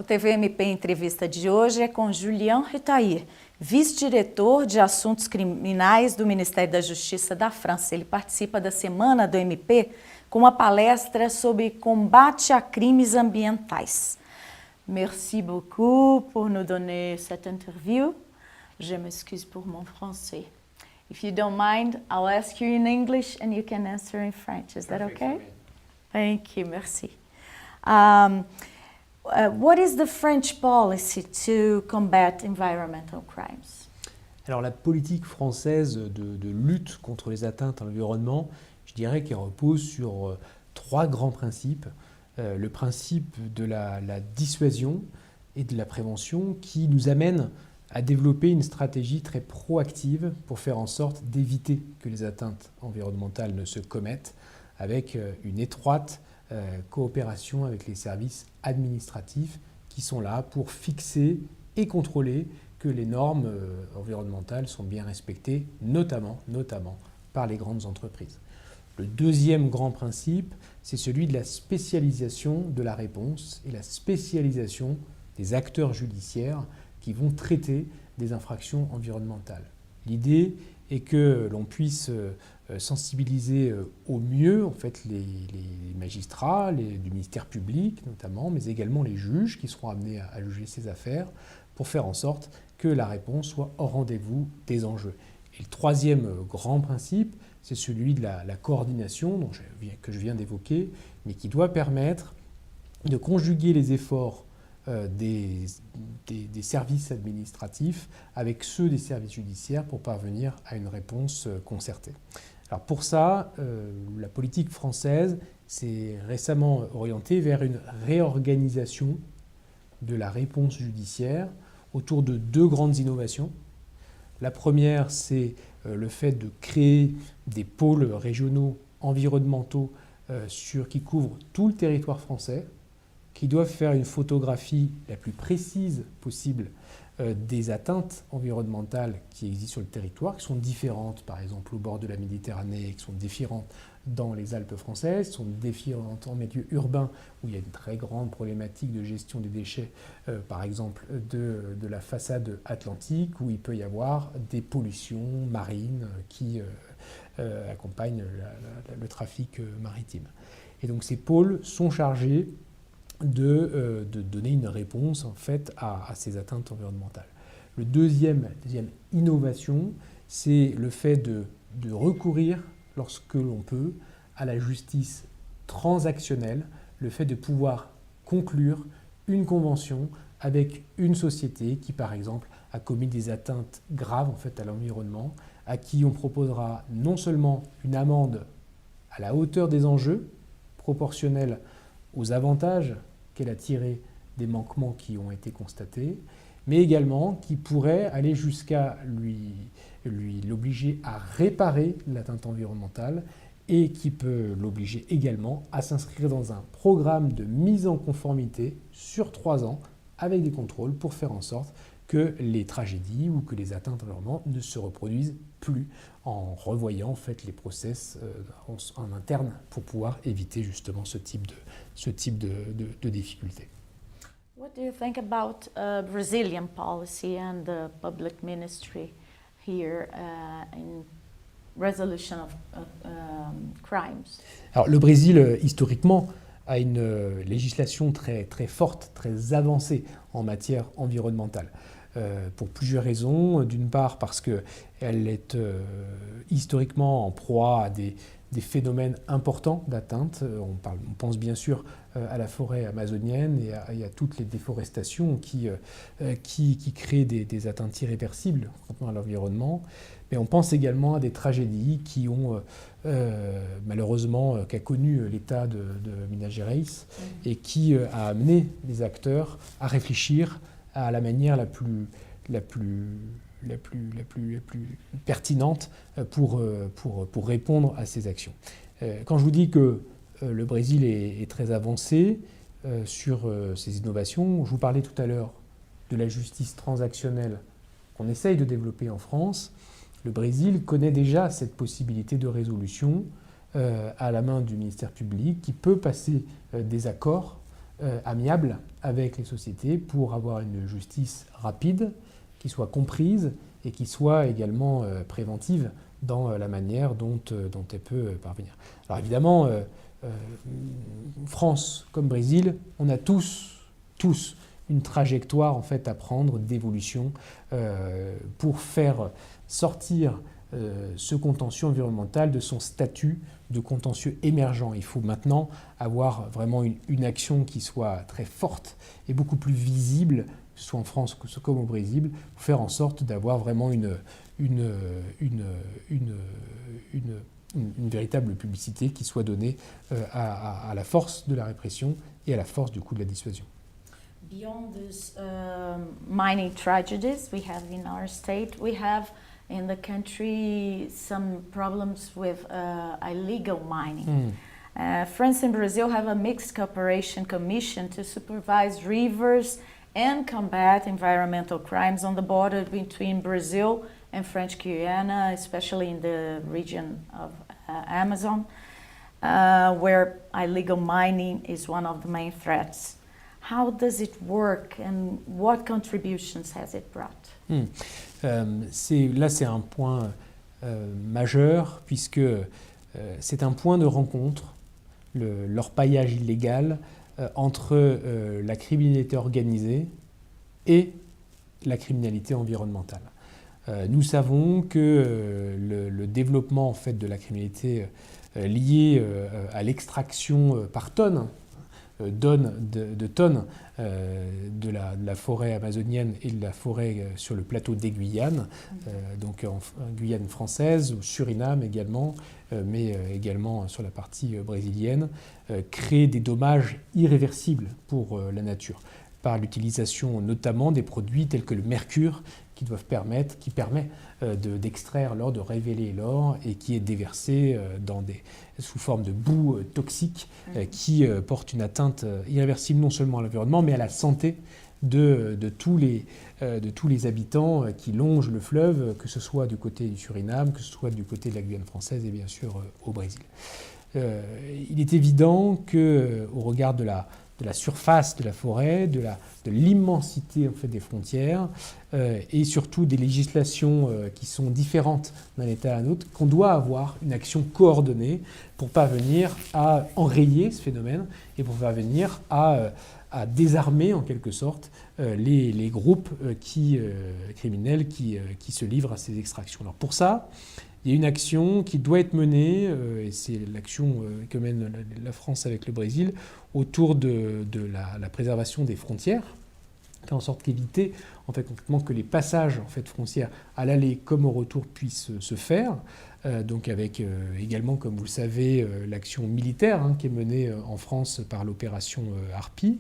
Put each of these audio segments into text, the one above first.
TVMP Entrevista de hoje é com Julian Retailleau, vice-diretor de Assuntos Criminais do Ministério da Justiça da França. Ele participa da Semana do MP com uma palestra sobre combate a crimes ambientais. Merci beaucoup pour nous donner cette interview. Je m'excuse pour mon français. If you don't mind, I'll ask you in English and you can answer in French. Is that okay? Thank you, merci. What is the French policy to combat environmental crimes? Alors la politique française de lutte contre les atteintes à l'environnement, je dirais qu'elle repose sur trois grands principes. Le principe de la dissuasion et de la prévention qui nous amène à développer une stratégie très proactive pour faire en sorte d'éviter que les atteintes environnementales ne se commettent avec une étroite coopération avec les services administratifs qui sont là pour fixer et contrôler que les normes environnementales sont bien respectées, notamment par les grandes entreprises. Le deuxième grand principe, c'est celui de la spécialisation de la réponse et la spécialisation des acteurs judiciaires qui vont traiter des infractions environnementales. L'idée est que l'on puisse sensibiliser au mieux en fait, les magistrats du ministère public notamment, mais également les juges qui seront amenés à juger ces affaires pour faire en sorte que la réponse soit au rendez-vous des enjeux. Et le troisième grand principe, c'est celui de la coordination que je viens d'évoquer, mais qui doit permettre de conjuguer les efforts des services administratifs avec ceux des services judiciaires pour parvenir à une réponse concertée. Alors pour ça, la politique française s'est récemment orientée vers une réorganisation de la réponse judiciaire autour de deux grandes innovations. La première, c'est le fait de créer des pôles régionaux environnementaux qui couvrent tout le territoire français, qui doivent faire une photographie la plus précise possible des atteintes environnementales qui existent sur le territoire, qui sont différentes par exemple au bord de la Méditerranée, qui sont différentes dans les Alpes françaises, qui sont différentes en milieu urbain où il y a une très grande problématique de gestion des déchets, par exemple de la façade atlantique, où il peut y avoir des pollutions marines qui accompagnent le trafic maritime. Et donc ces pôles sont chargés de donner une réponse en fait à ces atteintes environnementales. La deuxième innovation, c'est le fait de recourir, lorsque l'on peut, à la justice transactionnelle, le fait de pouvoir conclure une convention avec une société qui, par exemple, a commis des atteintes graves en fait, à l'environnement, à qui on proposera non seulement une amende à la hauteur des enjeux, proportionnelle aux avantages qu'elle a tirés des manquements qui ont été constatés, mais également qui pourrait aller jusqu'à l'obliger à réparer l'atteinte environnementale et qui peut l'obliger également à s'inscrire dans un programme de mise en conformité sur 3 ans avec des contrôles pour faire en sorte que les tragédies ou que les atteintes environnementales ne se reproduisent plus en revoyant en fait, les process en interne pour pouvoir éviter justement ce type de difficultés. What do you think about Brazilian policy and the public ministry here in resolution of crimes? Alors, le Brésil, historiquement, a une législation très, très forte, très avancée en matière environnementale. Pour plusieurs raisons. D'une part parce qu'elle est historiquement en proie à des phénomènes importants d'atteinte. On pense bien sûr à la forêt amazonienne et à toutes les déforestations qui créent des atteintes irréversibles à l'environnement. Mais on pense également à des tragédies qui ont malheureusement qu'a connu l'État de Minas Gerais et qui a amené les acteurs à réfléchir à la manière la plus pertinente pour répondre à ces actions. Quand je vous dis que le Brésil est très avancé sur ces innovations, je vous parlais tout à l'heure de la justice transactionnelle qu'on essaye de développer en France. Le Brésil connaît déjà cette possibilité de résolution à la main du ministère public qui peut passer des accords amiable avec les sociétés pour avoir une justice rapide, qui soit comprise et qui soit également préventive dans la manière dont elle peut parvenir. Alors évidemment, France comme Brésil, on a tous une trajectoire en fait à prendre d'évolution pour faire sortir ce contentieux environnemental de son statut de contentieux émergent. Il faut maintenant avoir vraiment une action qui soit très forte et beaucoup plus visible, que ce soit en France comme au Brésil, pour faire en sorte d'avoir vraiment une véritable publicité qui soit donnée à la force de la répression et à la force du coup de la dissuasion. Beyond these mining tragedies we have in our state, we have in the country some problems with illegal mining. France and Brazil have a mixed cooperation commission to supervise rivers and combat environmental crimes on the border between Brazil and French Guiana, especially in the region of Amazon, where illegal mining is one of the main threats. How does it work and what contributions has it brought? Là, c'est un point majeur puisque c'est un point de rencontre, l'orpaillage illégal entre la criminalité organisée et la criminalité environnementale. Nous savons que le développement en fait, de la criminalité liée à l'extraction par tonnes de tonnes de la forêt amazonienne et de la forêt sur le plateau des Guyanes, donc en Guyane française, au Suriname également, mais également sur la partie brésilienne, crée des dommages irréversibles pour la nature, par l'utilisation notamment des produits tels que le mercure qui permet d'extraire l'or, de révéler l'or et qui est déversé sous forme de boue toxique qui porte une atteinte irréversible non seulement à l'environnement mais à la santé de tous les habitants qui longent le fleuve, que ce soit du côté du Suriname, que ce soit du côté de la Guyane française et bien sûr au Brésil. Il est évident qu'au regard de la surface de la forêt, de l'immensité en fait, des frontières et surtout des législations qui sont différentes d'un État à un autre, qu'on doit avoir une action coordonnée pour parvenir à enrayer ce phénomène et pour parvenir à désarmer en quelque sorte les groupes criminels qui se livrent à ces extractions. Alors pour ça, il y a une action qui doit être menée, et c'est l'action que mène la France avec le Brésil, autour de la préservation des frontières, faire en sorte qu'éviter en fait, concrètement que les passages en fait, frontières à l'aller comme au retour puissent se faire. Donc avec également, comme vous le savez, l'action militaire qui est menée en France par l'opération Harpie.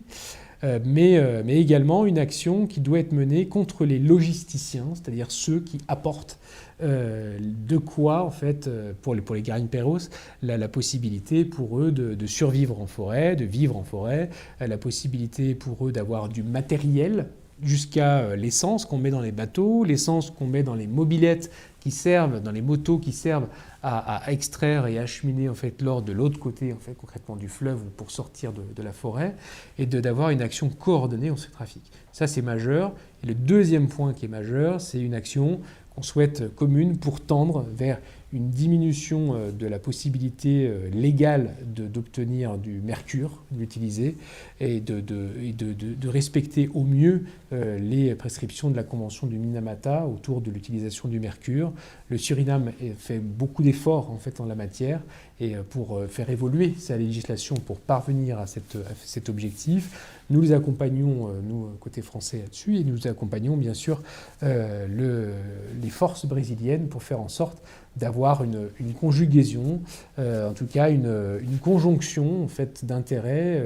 Mais également une action qui doit être menée contre les logisticiens, c'est-à-dire ceux qui apportent de quoi, en fait, pour les garimpeiros, la possibilité pour eux de survivre en forêt, de vivre en forêt, la possibilité pour eux d'avoir du matériel, jusqu'à l'essence qu'on met dans les bateaux, l'essence qu'on met dans les mobylettes qui servent, dans les motos qui servent à extraire et acheminer en fait, l'or de l'autre côté, en fait, concrètement du fleuve pour sortir de la forêt, et d'avoir une action coordonnée en ce trafic. Ça, c'est majeur. Et le deuxième point qui est majeur, c'est une action qu'on souhaite commune pour tendre vers une diminution de la possibilité légale d'obtenir du mercure, de l'utiliser, et de respecter au mieux les prescriptions de la Convention du Minamata autour de l'utilisation du mercure. Le Suriname fait beaucoup d'efforts en fait, en la matière et pour faire évoluer sa législation pour parvenir à cet objectif. Nous les accompagnons, nous, côté français là-dessus, et nous accompagnons bien sûr les forces brésiliennes pour faire en sorte d'avoir une conjugaison, en tout cas une conjonction en fait, d'intérêts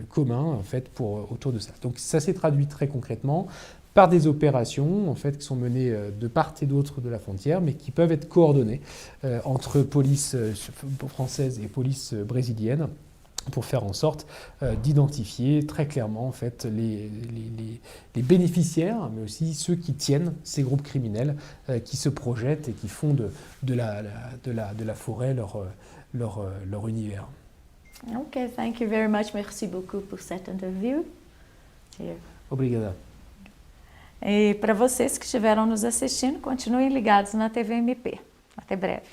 communs en fait, autour de ça. Donc ça s'est traduit très concrètement par des opérations en fait, qui sont menées de part et d'autre de la frontière, mais qui peuvent être coordonnées entre police française et police brésilienne, pour faire en sorte d'identifier très clairement en fait, les bénéficiaires, mais aussi ceux qui tiennent ces groupes criminels qui se projettent et qui font de la forêt leur univers. Okay, thank you very much. Merci beaucoup pour cette interview. Obrigada. E para vocês que estiveram nos assistindo, continuem ligados na TV MP. Até breve.